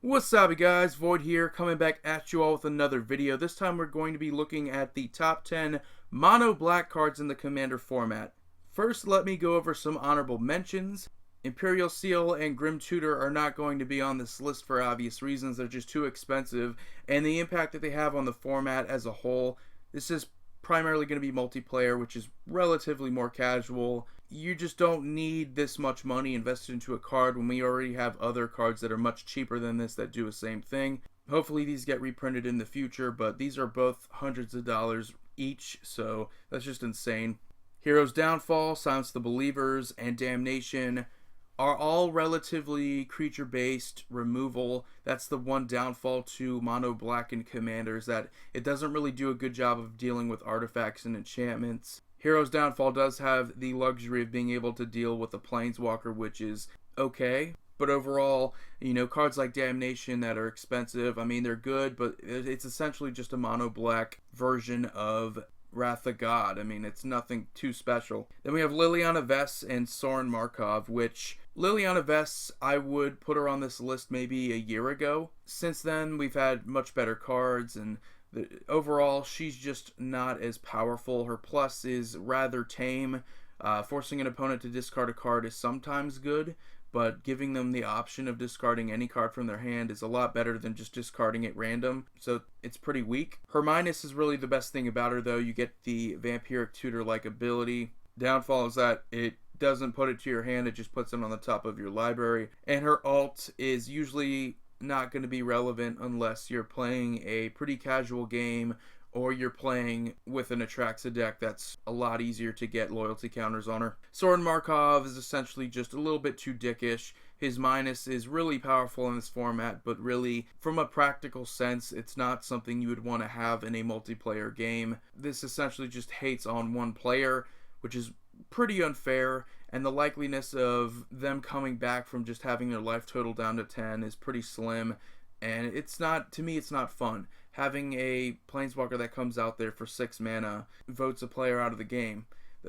What's up, you guys? Void here, coming back at you all with another video. This time we're going to be looking at the top 10 mono black cards in the Commander format. First, let me go over some honorable mentions. Imperial Seal and Grim Tutor are not going to be on this list for obvious reasons. They're just too expensive, and the impact that they have on the format as a whole. This is primarily going to be multiplayer, which is relatively more casual. You just don't need this much money invested into a card when we already have other cards that are much cheaper than this that do the same thing. Hopefully these get reprinted in the future, but these are both hundreds of dollars each, so that's just insane. Hero's Downfall, Silence the Believers, and Damnation are all relatively creature-based removal. That's the one downfall to mono black and commanders, that it doesn't really do a good job of dealing with artifacts and enchantments. Hero's Downfall does have the luxury of being able to deal with a planeswalker, which is okay. But overall, cards like Damnation that are expensive, I mean, they're good, but it's essentially just a mono black version of Wrath of God. I mean, it's nothing too special. Then we have Liliana Vess and Sauron Markov, which Liliana Vess, I would put her on this list maybe a year ago. Since then, we've had much better cards, and overall, she's just not as powerful. Her plus is rather tame. Forcing an opponent to discard a card is sometimes good, but giving them the option of discarding any card from their hand is a lot better than just discarding it random, so it's pretty weak. Her minus is really the best thing about her, though. You get the Vampiric Tudor-like ability. Downfall is that it doesn't put it to your hand, it just puts it on the top of your library. And her alt is usually not going to be relevant unless you're playing a pretty casual game or you're playing with an Atraxa deck that's a lot easier to get loyalty counters on her. Sauron Markov is essentially just a little bit too dickish. His minus is really powerful in this format, but really, from a practical sense, it's not something you would want to have in a multiplayer game. This essentially just hates on one player, which is pretty unfair, and the likeliness of them coming back from just having their life total down to 10 is pretty slim, and it's not, to me, it's not fun. Having a planeswalker that comes out there for 6 mana votes a player out of the game.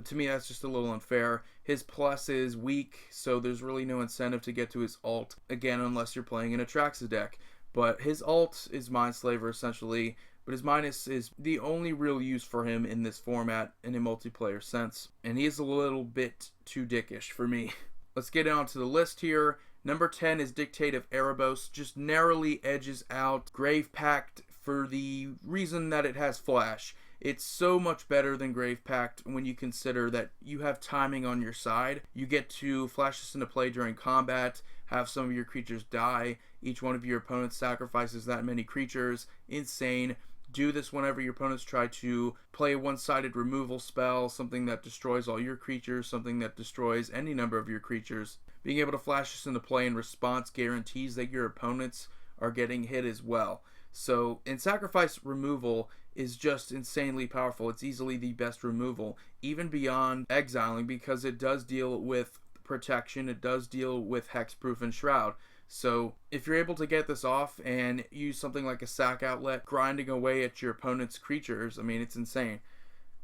To me, that's just a little unfair. His plus is weak, so there's really no incentive to get to his alt, again, unless you're playing an Atraxa deck. But his alt is Mindslaver, essentially, but his minus is the only real use for him in this format in a multiplayer sense. And he is a little bit too dickish for me. Let's get on to the list here. Number 10 is Dictated Erebos. Just narrowly edges out Grave Pact for the reason that it has flash. It's so much better than Grave Pact when you consider that you have timing on your side. You get to flash this into play during combat, have some of your creatures die. Each one of your opponents sacrifices that many creatures. Insane. Do this whenever your opponents try to play a one-sided removal spell, something that destroys all your creatures, something that destroys any number of your creatures. Being able to flash this into play in response guarantees that your opponents are getting hit as well. So, in sacrifice, removal is just insanely powerful. It's easily the best removal, even beyond exiling, because it does deal with protection, it does deal with hexproof and shroud. So, if you're able to get this off and use something like a sack outlet, grinding away at your opponent's creatures, I mean, it's insane.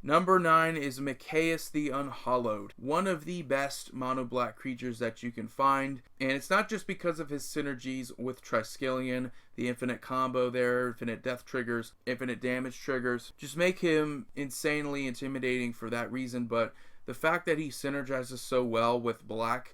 Number 9 is Mikaeus the Unhallowed, one of the best mono black creatures that you can find, and it's not just because of his synergies with Triskelion, the infinite combo there, infinite death triggers, infinite damage triggers, just make him insanely intimidating for that reason, but the fact that he synergizes so well with Black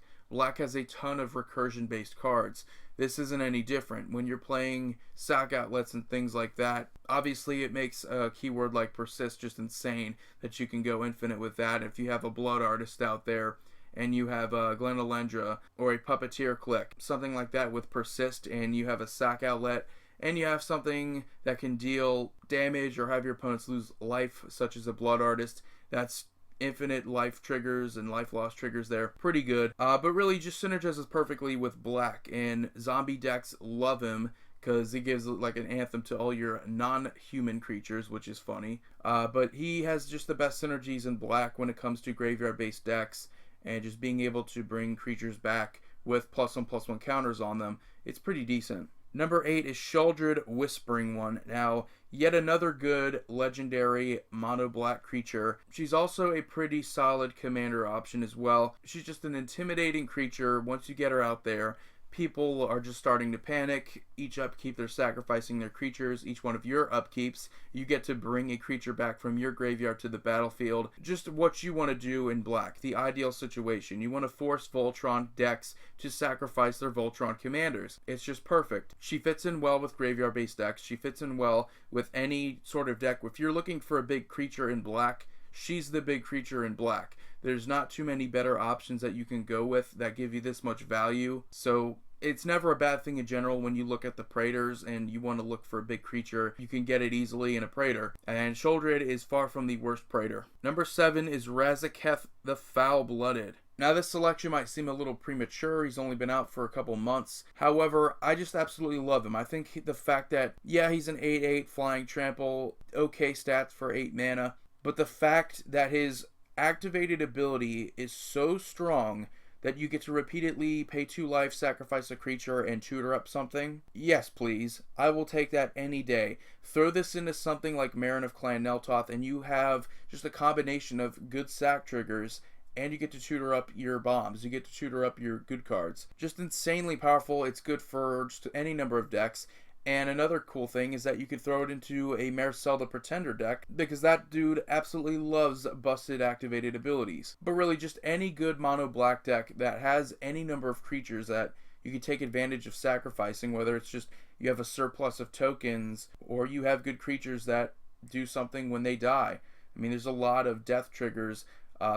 has a ton of recursion based cards. This isn't any different. When you're playing sack outlets and things like that, obviously it makes a keyword like Persist just insane that you can go infinite with that. If you have a Blood Artist out there and you have a Glenalendra or a Puppeteer Click, something like that with Persist, and you have a sack outlet and you have something that can deal damage or have your opponents lose life, such as a Blood Artist, that's infinite life triggers and life loss triggers there. Pretty good. But really just synergizes perfectly with Black, and zombie decks love him because he gives like an anthem to all your non-human creatures, which is funny. But he has just the best synergies in Black when it comes to graveyard-based decks, and just being able to bring creatures back with +1/+1 counters on them. It's pretty decent. Number 8 is Sheoldred Whispering One. Now, yet another good legendary mono black creature. She's also a pretty solid commander option as well. She's just an intimidating creature once you get her out there. people are just starting to panic. Each upkeep they're sacrificing their creatures. Each one of your upkeeps, you get to bring a creature back from your graveyard to the battlefield. Just what you want to do in black. The ideal situation. You want to force Voltron decks to sacrifice their Voltron commanders. It's just perfect. She fits in well with graveyard-based decks. She fits in well with any sort of deck. If you're looking for a big creature in black, she's the big creature in black. There's not too many better options that you can go with that give you this much value. So it's never a bad thing in general when you look at the Praetors and you want to look for a big creature. You can get it easily in a Praetor. And Sheoldred is far from the worst Praetor. Number 7 is Razaketh the Foul-Blooded. Now this selection might seem a little premature. He's only been out for a couple months. However, I just absolutely love him. I think the fact that, yeah, he's an 8/8 flying trample, okay stats for 8 mana. But the fact that his activated ability is so strong that you get to repeatedly pay 2 life, sacrifice a creature, and tutor up something. Yes, please. I will take that any day. Throw this into something like Marin of Clan Neltoth, and you have just a combination of good sack triggers, and you get to tutor up your bombs. You get to tutor up your good cards. Just insanely powerful. It's good for just any number of decks. And another cool thing is that you could throw it into a Marcel the Pretender deck, because that dude absolutely loves busted activated abilities. But really, just any good mono black deck that has any number of creatures that you can take advantage of sacrificing, whether it's just you have a surplus of tokens, or you have good creatures that do something when they die. I mean, there's a lot of death triggers,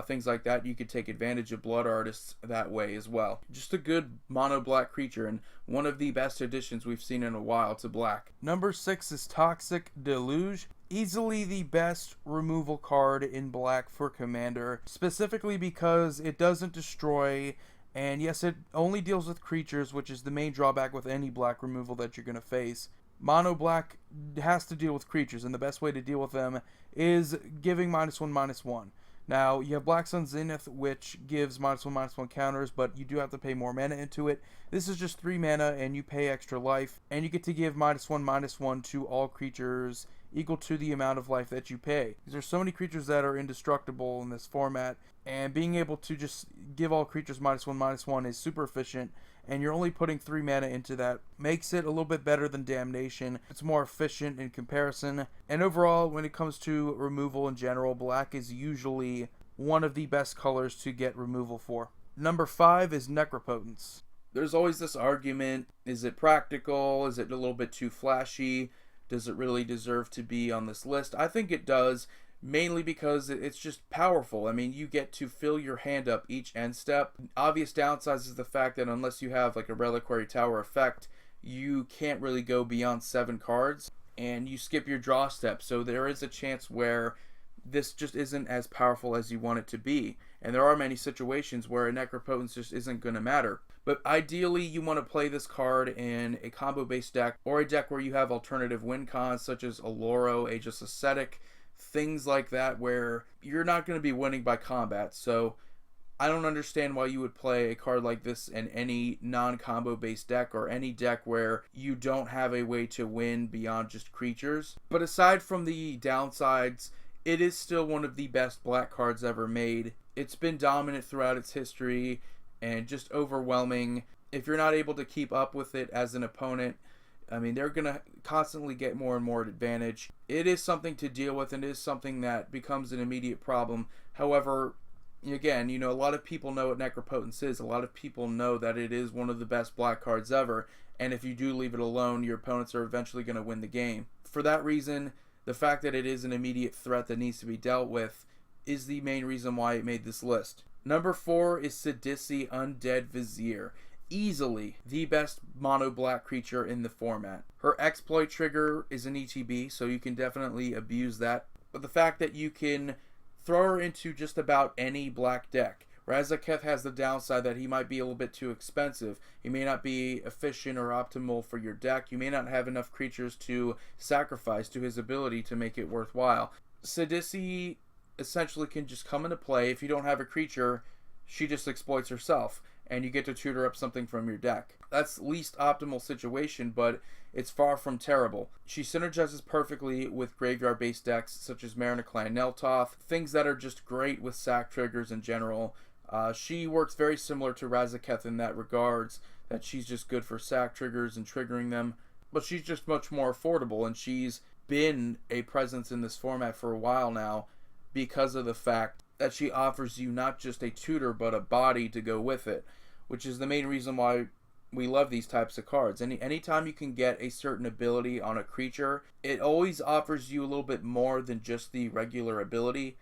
things like that. You could take advantage of Blood Artists that way as well. Just a good mono black creature, and one of the best additions we've seen in a while to black. Number 6 is Toxic Deluge. Easily the best removal card in black for Commander, specifically because it doesn't destroy, and yes, it only deals with creatures, which is the main drawback with any black removal that you're going to face. Mono black has to deal with creatures, and the best way to deal with them is giving -1/-1. Now, you have Black Sun Zenith, which gives -1/-1 counters, but you do have to pay more mana into it. This is just 3 mana, and you pay extra life, and you get to give -1/-1 to all creatures equal to the amount of life that you pay. There's so many creatures that are indestructible in this format, and being able to just give all creatures -1/-1 is super efficient, and you're only putting 3 mana into that. Makes it a little bit better than Damnation. It's more efficient in comparison. And overall, when it comes to removal in general, black is usually one of the best colors to get removal for. Number 5 is Necropotence. There's always this argument, is it practical? Is it a little bit too flashy? Does it really deserve to be on this list? I think it does. Mainly because it's just powerful. I mean, you get to fill your hand up each end step. Obvious downsides is the fact that unless you have like a Reliquary Tower effect, you can't really go beyond 7 cards, and you skip your draw step. So there is a chance where this just isn't as powerful as you want it to be. And there are many situations where a Necropotence just isn't going to matter. But ideally, you want to play this card in a combo-based deck, or a deck where you have alternative win cons, such as Oloro, Aegis Ascetic, things like that, where you're not going to be winning by combat. So I don't understand why you would play a card like this in any non-combo based deck, or any deck where you don't have a way to win beyond just creatures. But aside from the downsides, it is still one of the best black cards ever made. It's been dominant throughout its history and just overwhelming. If you're not able to keep up with it as an opponent, I mean, they're going to constantly get more and more advantage. It is something to deal with, and it is something that becomes an immediate problem. However, again, a lot of people know what Necropotence is. A lot of people know that it is one of the best black cards ever, and if you do leave it alone, your opponents are eventually going to win the game. For that reason, the fact that it is an immediate threat that needs to be dealt with is the main reason why it made this list. Number 4 is Sedition Undead Vizier. Easily the best mono black creature in the format. Her exploit trigger is an ETB, so you can definitely abuse that. But the fact that you can throw her into just about any black deck. Razaketh has the downside that he might be a little bit too expensive. He may not be efficient or optimal for your deck. You may not have enough creatures to sacrifice to his ability to make it worthwhile. Sedition essentially can just come into play. If you don't have a creature, she just exploits herself, and you get to tutor up something from your deck. That's least optimal situation, but it's far from terrible. She synergizes perfectly with graveyard-based decks such as Marin of Clan Neltoth, things that are just great with sack triggers in general. She works very similar to Razaketh in that regards. that she's just good for sack triggers and triggering them, but she's just much more affordable, and she's been a presence in this format for a while now because of the fact that she offers you not just a tutor but a body to go with it, which is the main reason why we love these types of cards. Anytime you can get a certain ability on a creature, it always offers you a little bit more than just the regular ability,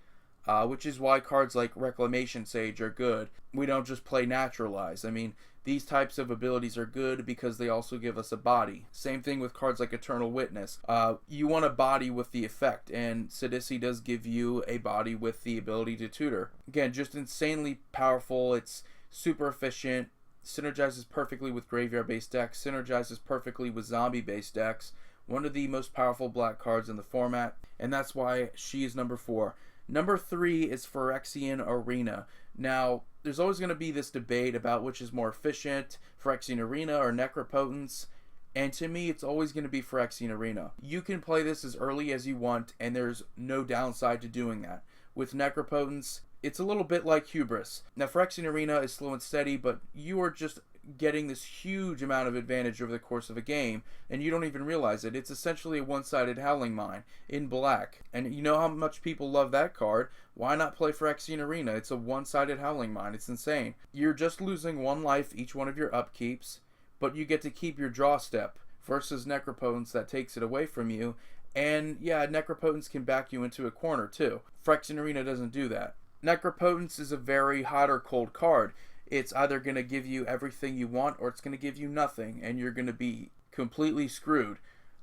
which is why cards like Reclamation Sage are good. We don't just play Naturalize. I mean, these types of abilities are good because they also give us a body. Same thing with cards like Eternal Witness. You want a body with the effect, and Sedition does give you a body with the ability to tutor. Again, just insanely powerful. It's super efficient. Synergizes perfectly with graveyard-based decks. Synergizes perfectly with zombie-based decks. One of the most powerful black cards in the format, and that's why she is number 4. Number 3 is Phyrexian Arena. Now, there's always going to be this debate about which is more efficient, Phyrexian Arena or Necropotence, and to me, it's always going to be Phyrexian Arena. You can play this as early as you want, and there's no downside to doing that. With Necropotence, it's a little bit like Hubris. Now, Phyrexian Arena is slow and steady, but you are just getting this huge amount of advantage over the course of a game, and you don't even realize it. It's essentially a one-sided Howling Mine in black, and you know how much people love that card. Why not play Phyrexian Arena? It's a one-sided Howling Mine. It's insane. You're just losing 1 life each one of your upkeeps, but you get to keep your draw step, versus Necropotence that takes it away from you. And yeah, Necropotence can back you into a corner too. Phyrexian Arena doesn't do that. Necropotence is a very hot or cold card. It's either going to give you everything you want, or it's going to give you nothing, and you're going to be completely screwed.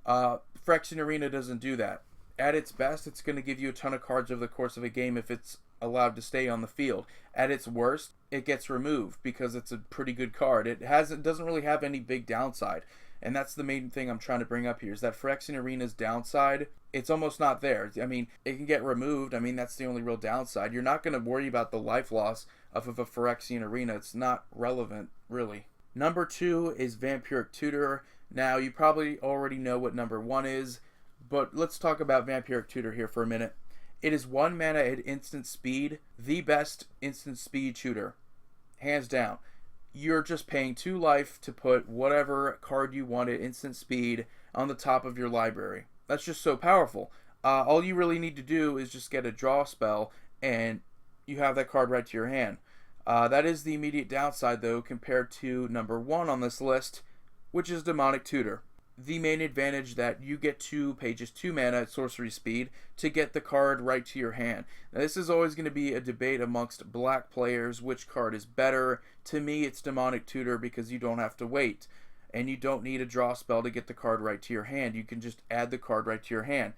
Phyrexian Arena doesn't do that. At its best, it's going to give you a ton of cards over the course of a game if it's allowed to stay on the field. At its worst, it gets removed because it's a pretty good card. It doesn't really have any big downside, and that's the main thing I'm trying to bring up here, is that Phyrexian Arena's downside, it's almost not there. I mean, it can get removed. I mean, that's the only real downside. You're not going to worry about the life loss of a Phyrexian Arena. It's not relevant, really. Number 2 is Vampiric Tudor. Now, you probably already know what number 1 is, but let's talk about Vampiric Tudor here for a minute. It is 1 mana at instant speed, the best instant speed tutor, hands down. You're just paying 2 life to put whatever card you want at instant speed on the top of your library. That's just so powerful. All you really need to do is just get a draw spell, and you have that card right to your hand. That is the immediate downside, though, compared to number 1 on this list, which is Demonic Tutor. The main advantage that you get to pay just 2 mana at sorcery speed to get the card right to your hand. Now, this is always going to be a debate amongst black players, which card is better. To me, it's Demonic Tutor because you don't have to wait, and you don't need a draw spell to get the card right to your hand. You can just add the card right to your hand.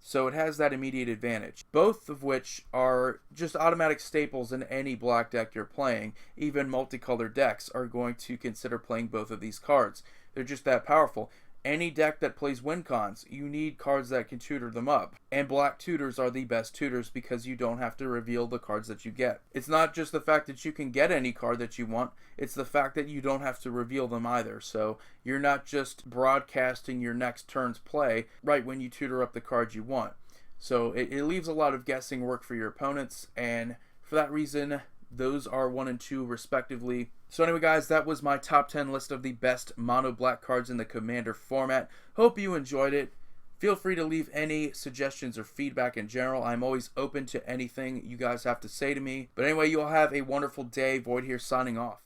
So it has that immediate advantage, both of which are just automatic staples in any black deck you're playing. Even multicolored decks are going to consider playing both of these cards. They're just that powerful. Any deck that plays win cons, you need cards that can tutor them up. And black tutors are the best tutors because you don't have to reveal the cards that you get. It's not just the fact that you can get any card that you want, it's the fact that you don't have to reveal them either. So you're not just broadcasting your next turn's play right when you tutor up the cards you want. So it leaves a lot of guessing work for your opponents, and for that reason, those are 1 and 2 respectively. So anyway, guys, that was my top 10 list of the best mono black cards in the Commander format. Hope you enjoyed it. Feel free to leave any suggestions or feedback in general. I'm always open to anything you guys have to say to me. But anyway, you all have a wonderful day. Void here signing off.